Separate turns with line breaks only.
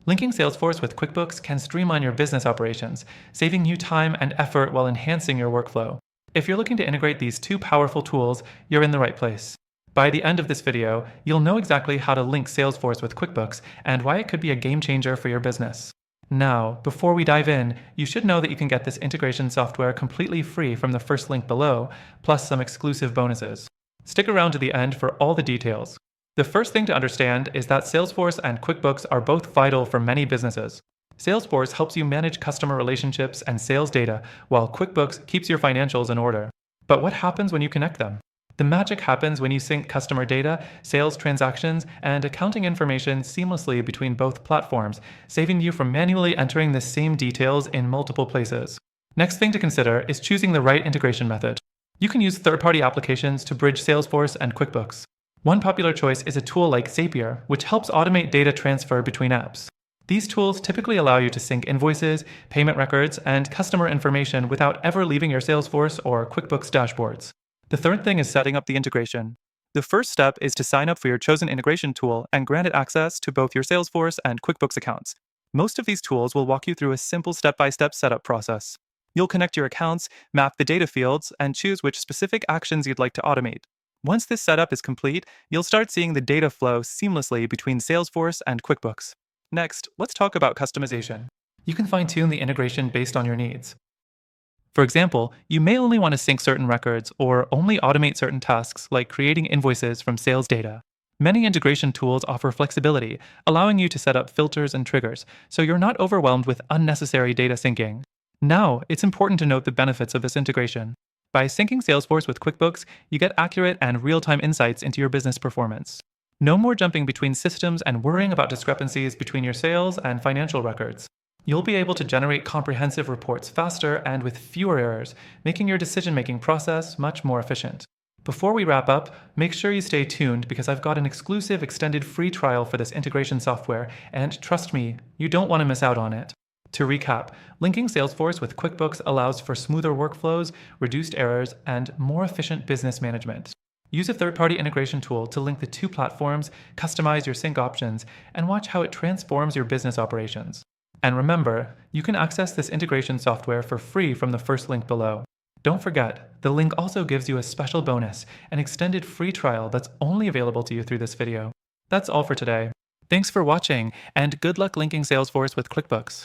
Linking Salesforce with QuickBooks can streamline your business operations, saving you time and effort while enhancing your workflow. If you're looking to integrate these two powerful tools, you're in the right place. By the end of this video, you'll know exactly how to link Salesforce with QuickBooks and why it could be a game changer for your business. Now, before we dive in, you should know that you can get this integration software completely free from the first link below, plus some exclusive bonuses. Stick around to the end for all the details. The first thing to understand is that Salesforce and QuickBooks are both vital for many businesses. Salesforce helps you manage customer relationships and sales data, while QuickBooks keeps your financials in order. But what happens when you connect them? The magic happens when you sync customer data, sales transactions, and accounting information seamlessly between both platforms, saving you from manually entering the same details in multiple places. Next thing to consider is choosing the right integration method. You can use third-party applications to bridge Salesforce and QuickBooks. One popular choice is a tool like Zapier, which helps automate data transfer between apps. These tools typically allow you to sync invoices, payment records, and customer information without ever leaving your Salesforce or QuickBooks dashboards. The third thing is setting up the integration. The first step is to sign up for your chosen integration tool and grant it access to both your Salesforce and QuickBooks accounts. Most of these tools will walk you through a simple step-by-step setup process. You'll connect your accounts, map the data fields, and choose which specific actions you'd like to automate. Once this setup is complete, you'll start seeing the data flow seamlessly between Salesforce and QuickBooks. Next, let's talk about customization. You can fine-tune the integration based on your needs. For example, you may only want to sync certain records or only automate certain tasks like creating invoices from sales data. Many integration tools offer flexibility, allowing you to set up filters and triggers, so you're not overwhelmed with unnecessary data syncing. Now, it's important to note the benefits of this integration. By syncing Salesforce with QuickBooks, you get accurate and real-time insights into your business performance. No more jumping between systems and worrying about discrepancies between your sales and financial records. You'll be able to generate comprehensive reports faster and with fewer errors, making your decision-making process much more efficient. Before we wrap up, make sure you stay tuned because I've got an exclusive extended free trial for this integration software, and trust me, you don't want to miss out on it. To recap, linking Salesforce with QuickBooks allows for smoother workflows, reduced errors, and more efficient business management. Use a third-party integration tool to link the two platforms, customize your sync options, and watch how it transforms your business operations. And remember, you can access this integration software for free from the first link below. Don't forget, the link also gives you a special bonus, an extended free trial that's only available to you through this video. That's all for today. Thanks for watching, and good luck linking Salesforce with QuickBooks.